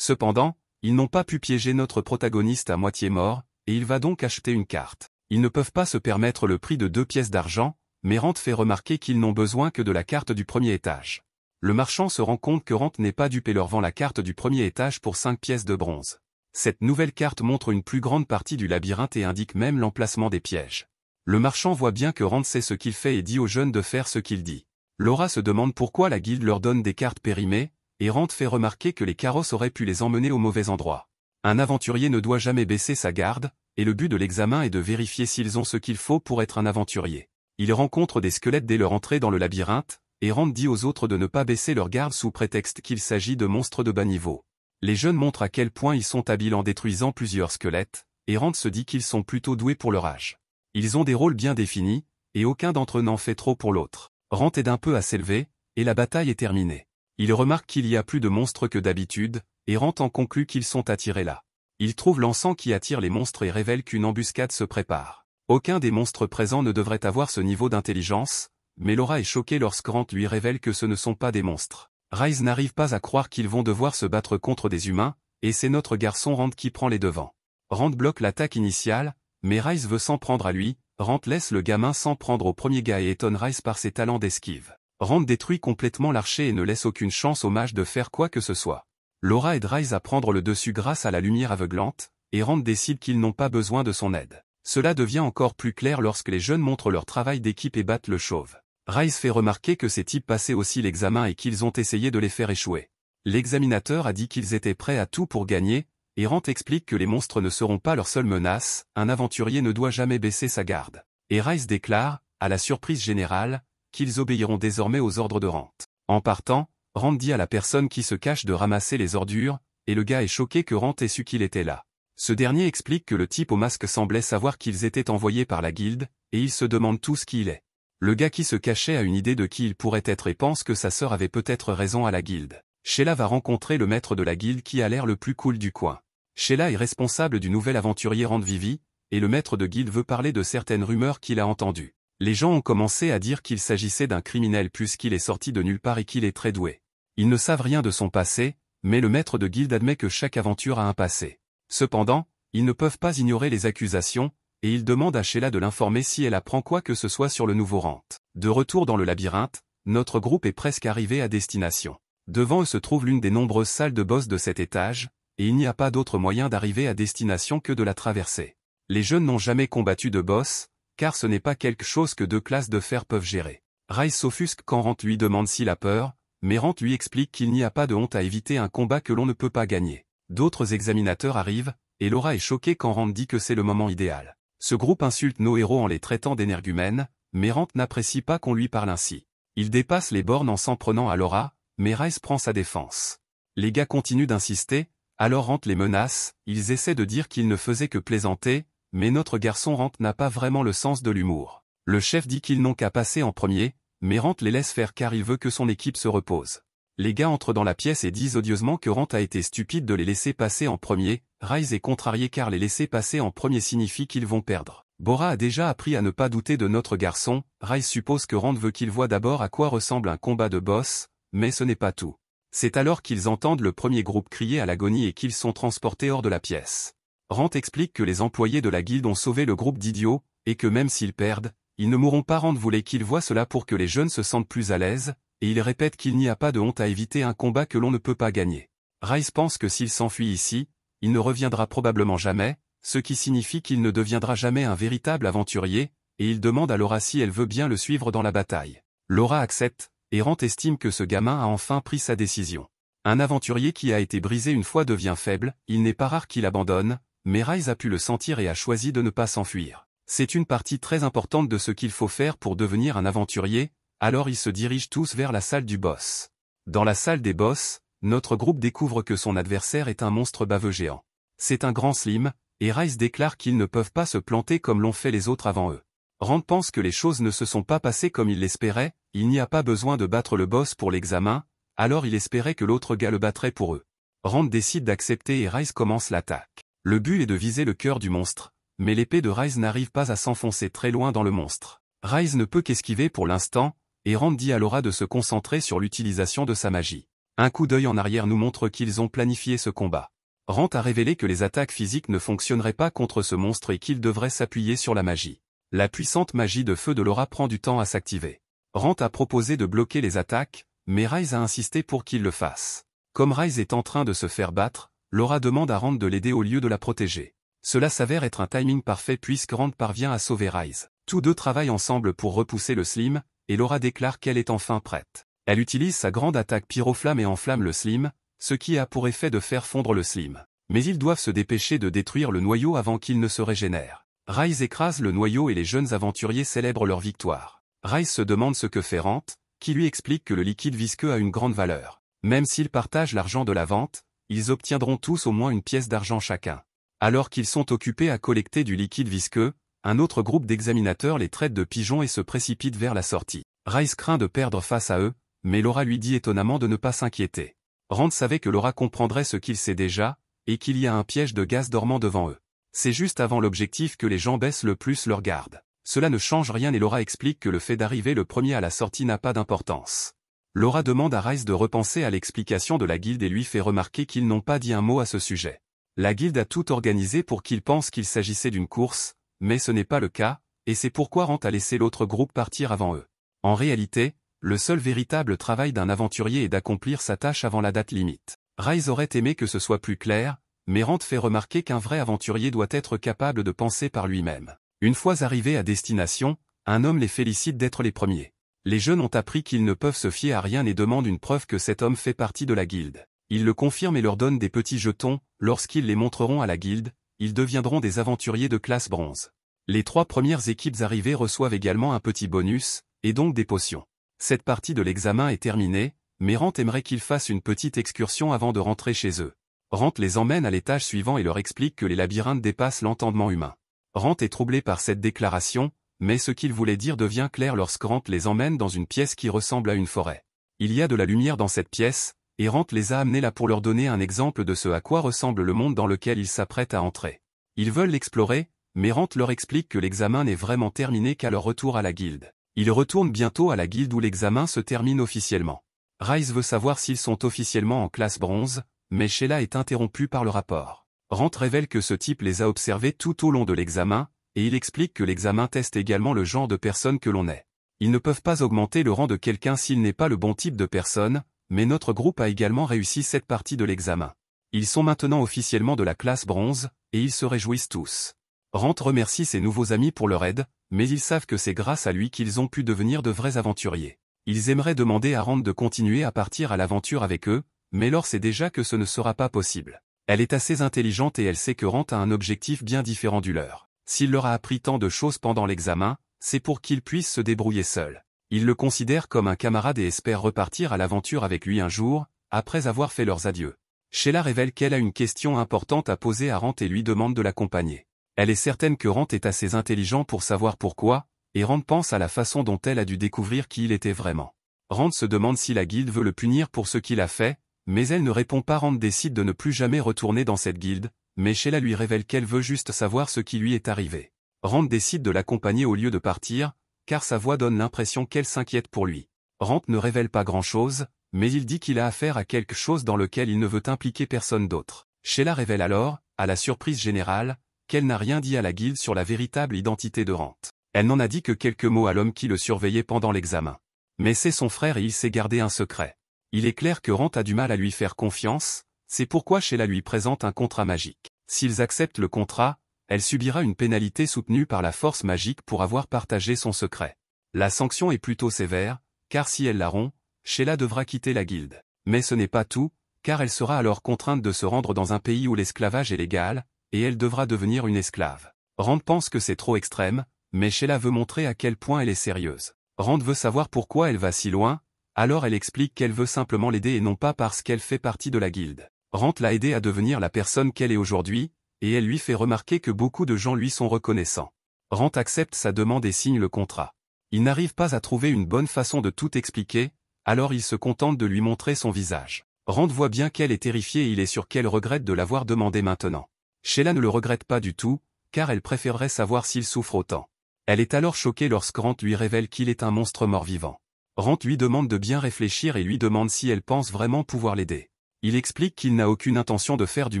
Cependant, ils n'ont pas pu piéger notre protagoniste à moitié mort, et il va donc acheter une carte. Ils ne peuvent pas se permettre le prix de 2 pièces d'argent, mais Rand fait remarquer qu'ils n'ont besoin que de la carte du premier étage. Le marchand se rend compte que Rand n'est pas dupe et leur vend la carte du premier étage pour 5 pièces de bronze. Cette nouvelle carte montre une plus grande partie du labyrinthe et indique même l'emplacement des pièges. Le marchand voit bien que Rand sait ce qu'il fait et dit aux jeunes de faire ce qu'il dit. Laura se demande pourquoi la guilde leur donne des cartes périmées, et Rand fait remarquer que les carrosses auraient pu les emmener au mauvais endroit. Un aventurier ne doit jamais baisser sa garde, et le but de l'examen est de vérifier s'ils ont ce qu'il faut pour être un aventurier. Ils rencontrent des squelettes dès leur entrée dans le labyrinthe, et Rand dit aux autres de ne pas baisser leur garde sous prétexte qu'il s'agit de monstres de bas niveau. Les jeunes montrent à quel point ils sont habiles en détruisant plusieurs squelettes, et Rand se dit qu'ils sont plutôt doués pour leur âge. Ils ont des rôles bien définis, et aucun d'entre eux n'en fait trop pour l'autre. Rand aide un peu à s'élever, et la bataille est terminée. Il remarque qu'il y a plus de monstres que d'habitude, et Rand en conclut qu'ils sont attirés là. Il trouve l'encens qui attire les monstres et révèle qu'une embuscade se prépare. Aucun des monstres présents ne devrait avoir ce niveau d'intelligence, mais Laura est choquée lorsque Rand lui révèle que ce ne sont pas des monstres. Rise n'arrive pas à croire qu'ils vont devoir se battre contre des humains, et c'est notre garçon Rand qui prend les devants. Rand bloque l'attaque initiale, mais Rise veut s'en prendre à lui. Rand laisse le gamin s'en prendre au premier gars et étonne Rise par ses talents d'esquive. Rand détruit complètement l'archer et ne laisse aucune chance au mage de faire quoi que ce soit. Laura aide Rise à prendre le dessus grâce à la lumière aveuglante, et Rand décide qu'ils n'ont pas besoin de son aide. Cela devient encore plus clair lorsque les jeunes montrent leur travail d'équipe et battent le chauve. Rise fait remarquer que ces types passaient aussi l'examen et qu'ils ont essayé de les faire échouer. L'examinateur a dit qu'ils étaient prêts à tout pour gagner, et Rand explique que les monstres ne seront pas leur seule menace, un aventurier ne doit jamais baisser sa garde. Et Rise déclare, à la surprise générale, qu'ils obéiront désormais aux ordres de Rand. En partant, Rand dit à la personne qui se cache de ramasser les ordures, et le gars est choqué que Rand ait su qu'il était là. Ce dernier explique que le type au masque semblait savoir qu'ils étaient envoyés par la guilde, et il se demande tout ce qu'il est. Le gars qui se cachait a une idée de qui il pourrait être et pense que sa sœur avait peut-être raison à la guilde. Sheila va rencontrer le maître de la guilde qui a l'air le plus cool du coin. Sheila est responsable du nouvel aventurier Rand Vivi, et le maître de guilde veut parler de certaines rumeurs qu'il a entendues. Les gens ont commencé à dire qu'il s'agissait d'un criminel puisqu'il est sorti de nulle part et qu'il est très doué. Ils ne savent rien de son passé, mais le maître de guilde admet que chaque aventure a un passé. Cependant, ils ne peuvent pas ignorer les accusations, et ils demandent à Sheila de l'informer si elle apprend quoi que ce soit sur le nouveau Rand. De retour dans le labyrinthe, notre groupe est presque arrivé à destination. Devant eux se trouve l'une des nombreuses salles de boss de cet étage, et il n'y a pas d'autre moyen d'arriver à destination que de la traverser. Les jeunes n'ont jamais combattu de boss, car ce n'est pas quelque chose que 2 classes de fer peuvent gérer. Rise s'offusque quand Rand lui demande s'il a peur, mais Rand lui explique qu'il n'y a pas de honte à éviter un combat que l'on ne peut pas gagner. D'autres examinateurs arrivent, et Laura est choquée quand Rand dit que c'est le moment idéal. Ce groupe insulte nos héros en les traitant d'énergumènes, mais Rand n'apprécie pas qu'on lui parle ainsi. Il dépasse les bornes en s'en prenant à Laura, mais Rise prend sa défense. Les gars continuent d'insister, alors Rand les menace, ils essaient de dire qu'ils ne faisaient que plaisanter, mais notre garçon Rand n'a pas vraiment le sens de l'humour. Le chef dit qu'ils n'ont qu'à passer en premier, mais Rand les laisse faire car il veut que son équipe se repose. Les gars entrent dans la pièce et disent odieusement que Rand a été stupide de les laisser passer en premier. Rise est contrarié car les laisser passer en premier signifie qu'ils vont perdre. Bora a déjà appris à ne pas douter de notre garçon. Rise suppose que Rand veut qu'il voie d'abord à quoi ressemble un combat de boss, mais ce n'est pas tout. C'est alors qu'ils entendent le premier groupe crier à l'agonie et qu'ils sont transportés hors de la pièce. Rand explique que les employés de la guilde ont sauvé le groupe d'idiots, et que même s'ils perdent, ils ne mourront pas. Rand voulait qu'ils voient cela pour que les jeunes se sentent plus à l'aise, et il répète qu'il n'y a pas de honte à éviter un combat que l'on ne peut pas gagner. Rice pense que s'il s'enfuit ici, il ne reviendra probablement jamais, ce qui signifie qu'il ne deviendra jamais un véritable aventurier, et il demande à Laura si elle veut bien le suivre dans la bataille. Laura accepte, et Rand estime que ce gamin a enfin pris sa décision. Un aventurier qui a été brisé une fois devient faible, il n'est pas rare qu'il abandonne, mais Rice a pu le sentir et a choisi de ne pas s'enfuir. C'est une partie très importante de ce qu'il faut faire pour devenir un aventurier, alors ils se dirigent tous vers la salle du boss. Dans la salle des boss, notre groupe découvre que son adversaire est un monstre baveux géant. C'est un grand slim, et Rice déclare qu'ils ne peuvent pas se planter comme l'ont fait les autres avant eux. Rand pense que les choses ne se sont pas passées comme il l'espérait, il n'y a pas besoin de battre le boss pour l'examen, alors il espérait que l'autre gars le battrait pour eux. Rand décide d'accepter et Rice commence l'attaque. Le but est de viser le cœur du monstre, mais l'épée de Rice n'arrive pas à s'enfoncer très loin dans le monstre. Rice ne peut qu'esquiver pour l'instant, et Rand dit à Laura de se concentrer sur l'utilisation de sa magie. Un coup d'œil en arrière nous montre qu'ils ont planifié ce combat. Rand a révélé que les attaques physiques ne fonctionneraient pas contre ce monstre et qu'il devrait s'appuyer sur la magie. La puissante magie de feu de Laura prend du temps à s'activer. Rand a proposé de bloquer les attaques, mais Rice a insisté pour qu'il le fasse. Comme Rice est en train de se faire battre, Laura demande à Rand de l'aider au lieu de la protéger. Cela s'avère être un timing parfait puisque Rand parvient à sauver Rice. Tous deux travaillent ensemble pour repousser le slim, et Laura déclare qu'elle est enfin prête. Elle utilise sa grande attaque pyroflamme et enflamme le slim, ce qui a pour effet de faire fondre le slim. Mais ils doivent se dépêcher de détruire le noyau avant qu'il ne se régénère. Rice écrase le noyau et les jeunes aventuriers célèbrent leur victoire. Rice se demande ce que fait Rand, qui lui explique que le liquide visqueux a une grande valeur. Même s'ils partagent l'argent de la vente, ils obtiendront tous au moins une pièce d'argent chacun. Alors qu'ils sont occupés à collecter du liquide visqueux, un autre groupe d'examinateurs les traite de pigeons et se précipite vers la sortie. Rice craint de perdre face à eux, mais Laura lui dit étonnamment de ne pas s'inquiéter. Rand savait que Laura comprendrait ce qu'il sait déjà, et qu'il y a un piège de gaz dormant devant eux. C'est juste avant l'objectif que les gens baissent le plus leur garde. Cela ne change rien et Laura explique que le fait d'arriver le premier à la sortie n'a pas d'importance. Laura demande à Rice de repenser à l'explication de la guilde et lui fait remarquer qu'ils n'ont pas dit un mot à ce sujet. La guilde a tout organisé pour qu'ils pensent qu'il s'agissait d'une course, mais ce n'est pas le cas, et c'est pourquoi Rand a laissé l'autre groupe partir avant eux. En réalité, le seul véritable travail d'un aventurier est d'accomplir sa tâche avant la date limite. Rice aurait aimé que ce soit plus clair, mais Rand fait remarquer qu'un vrai aventurier doit être capable de penser par lui-même. Une fois arrivés à destination, un homme les félicite d'être les premiers. Les jeunes ont appris qu'ils ne peuvent se fier à rien et demandent une preuve que cet homme fait partie de la guilde. Il le confirme et leur donne des petits jetons, lorsqu'ils les montreront à la guilde, ils deviendront des aventuriers de classe bronze. Les 3 premières équipes arrivées reçoivent également un petit bonus, et donc des potions. Cette partie de l'examen est terminée, mais Rand aimerait qu'ils fassent une petite excursion avant de rentrer chez eux. Rand les emmène à l'étage suivant et leur explique que les labyrinthes dépassent l'entendement humain. Rand est troublé par cette déclaration, mais ce qu'il voulait dire devient clair lorsque Rand les emmène dans une pièce qui ressemble à une forêt. Il y a de la lumière dans cette pièce, et Rand les a amenés là pour leur donner un exemple de ce à quoi ressemble le monde dans lequel ils s'apprêtent à entrer. Ils veulent l'explorer, mais Rand leur explique que l'examen n'est vraiment terminé qu'à leur retour à la guilde. Ils retournent bientôt à la guilde où l'examen se termine officiellement. Rice veut savoir s'ils sont officiellement en classe bronze, mais Sheila est interrompue par le rapport. Rand révèle que ce type les a observés tout au long de l'examen, et il explique que l'examen teste également le genre de personne que l'on est. Ils ne peuvent pas augmenter le rang de quelqu'un s'il n'est pas le bon type de personne, mais notre groupe a également réussi cette partie de l'examen. Ils sont maintenant officiellement de la classe bronze, et ils se réjouissent tous. Rand remercie ses nouveaux amis pour leur aide, mais ils savent que c'est grâce à lui qu'ils ont pu devenir de vrais aventuriers. Ils aimeraient demander à Rand de continuer à partir à l'aventure avec eux, mais Laure sait déjà que ce ne sera pas possible. Elle est assez intelligente et elle sait que Rand a un objectif bien différent du leur. S'il leur a appris tant de choses pendant l'examen, c'est pour qu'ils puissent se débrouiller seuls. Il le considère comme un camarade et espère repartir à l'aventure avec lui un jour, après avoir fait leurs adieux. Sheila révèle qu'elle a une question importante à poser à Rand et lui demande de l'accompagner. Elle est certaine que Rand est assez intelligent pour savoir pourquoi, et Rand pense à la façon dont elle a dû découvrir qui il était vraiment. Rand se demande si la guilde veut le punir pour ce qu'il a fait, mais elle ne répond pas. Rand décide de ne plus jamais retourner dans cette guilde, mais Sheila lui révèle qu'elle veut juste savoir ce qui lui est arrivé. Rand décide de l'accompagner au lieu de partir, car sa voix donne l'impression qu'elle s'inquiète pour lui. Rand ne révèle pas grand-chose, mais il dit qu'il a affaire à quelque chose dans lequel il ne veut impliquer personne d'autre. Sheila révèle alors, à la surprise générale, qu'elle n'a rien dit à la guilde sur la véritable identité de Rand. Elle n'en a dit que quelques mots à l'homme qui le surveillait pendant l'examen. Mais c'est son frère et il s'est gardé un secret. Il est clair que Rand a du mal à lui faire confiance, C'est pourquoi Sheila lui présente un contrat magique. S'ils acceptent le contrat, elle subira une pénalité soutenue par la force magique pour avoir partagé son secret. La sanction est plutôt sévère, car si elle la rompt, Sheila devra quitter la guilde. Mais ce n'est pas tout, car elle sera alors contrainte de se rendre dans un pays où l'esclavage est légal, et elle devra devenir une esclave. Rand pense que c'est trop extrême, mais Sheila veut montrer à quel point elle est sérieuse. Rand veut savoir pourquoi elle va si loin, alors elle explique qu'elle veut simplement l'aider et non pas parce qu'elle fait partie de la guilde. Rand l'a aidée à devenir la personne qu'elle est aujourd'hui, et elle lui fait remarquer que beaucoup de gens lui sont reconnaissants. Rand accepte sa demande et signe le contrat. Il n'arrive pas à trouver une bonne façon de tout expliquer, alors il se contente de lui montrer son visage. Rand voit bien qu'elle est terrifiée et il est sûr qu'elle regrette de l'avoir demandé maintenant. Sheila ne le regrette pas du tout, car elle préférerait savoir s'il souffre autant. Elle est alors choquée lorsque Rand lui révèle qu'il est un monstre mort-vivant. Rand lui demande de bien réfléchir et lui demande si elle pense vraiment pouvoir l'aider. Il explique qu'il n'a aucune intention de faire du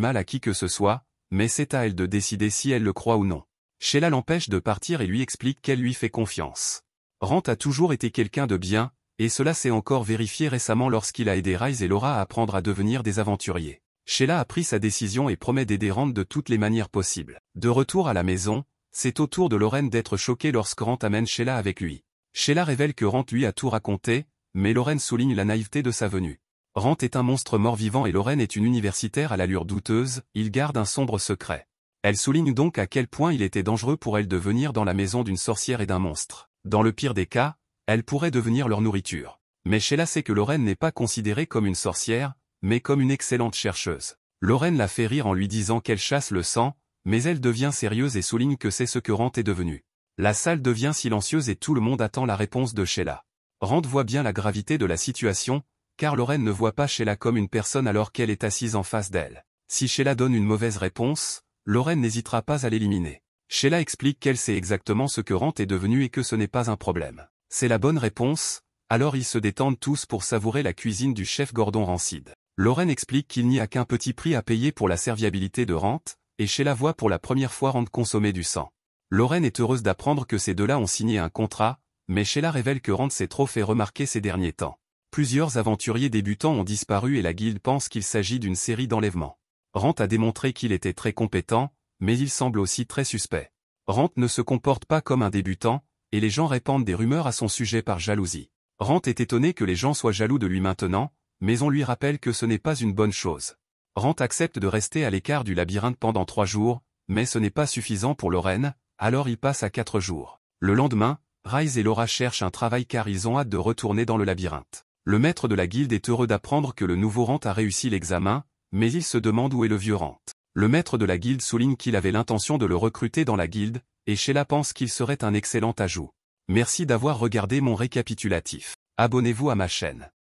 mal à qui que ce soit, mais c'est à elle de décider si elle le croit ou non. Sheila l'empêche de partir et lui explique qu'elle lui fait confiance. Rand a toujours été quelqu'un de bien, et cela s'est encore vérifié récemment lorsqu'il a aidé Ryze et Laura à apprendre à devenir des aventuriers. Sheila a pris sa décision et promet d'aider Rand de toutes les manières possibles. De retour à la maison, c'est au tour de Lorraine d'être choquée lorsque Rand amène Sheila avec lui. Sheila révèle que Rand lui a tout raconté, mais Lorraine souligne la naïveté de sa venue. Rand est un monstre mort-vivant et Lorraine est une universitaire à l'allure douteuse, ils gardent un sombre secret. Elle souligne donc à quel point il était dangereux pour elle de venir dans la maison d'une sorcière et d'un monstre. Dans le pire des cas, elle pourrait devenir leur nourriture. Mais Sheila sait que Lorraine n'est pas considérée comme une sorcière, mais comme une excellente chercheuse. Lorraine la fait rire en lui disant qu'elle chasse le sang, mais elle devient sérieuse et souligne que c'est ce que Rand est devenu. La salle devient silencieuse et tout le monde attend la réponse de Sheila. Rand voit bien la gravité de la situation, car Lorraine ne voit pas Sheila comme une personne alors qu'elle est assise en face d'elle. Si Sheila donne une mauvaise réponse, Lorraine n'hésitera pas à l'éliminer. Sheila explique qu'elle sait exactement ce que Rand est devenu et que ce n'est pas un problème. C'est la bonne réponse, alors ils se détendent tous pour savourer la cuisine du chef Gordon Rancid. Lorraine explique qu'il n'y a qu'un petit prix à payer pour la serviabilité de Rand, et Sheila voit pour la première fois Rand consommer du sang. Lorraine est heureuse d'apprendre que ces deux-là ont signé un contrat, mais Sheila révèle que Rand s'est trop fait remarquer ces derniers temps. Plusieurs aventuriers débutants ont disparu et la guilde pense qu'il s'agit d'une série d'enlèvements. Rand a démontré qu'il était très compétent, mais il semble aussi très suspect. Rand ne se comporte pas comme un débutant, et les gens répandent des rumeurs à son sujet par jalousie. Rand est étonné que les gens soient jaloux de lui maintenant, mais on lui rappelle que ce n'est pas une bonne chose. Rand accepte de rester à l'écart du labyrinthe pendant 3 jours, mais ce n'est pas suffisant pour Lorraine, alors il passe à 4 jours. Le lendemain, Ryze et Laura cherchent un travail car ils ont hâte de retourner dans le labyrinthe. Le maître de la guilde est heureux d'apprendre que le nouveau Rand a réussi l'examen, mais il se demande où est le vieux Rand. Le maître de la guilde souligne qu'il avait l'intention de le recruter dans la guilde, et Sheila pense qu'il serait un excellent ajout. Merci d'avoir regardé mon récapitulatif. Abonnez-vous à ma chaîne.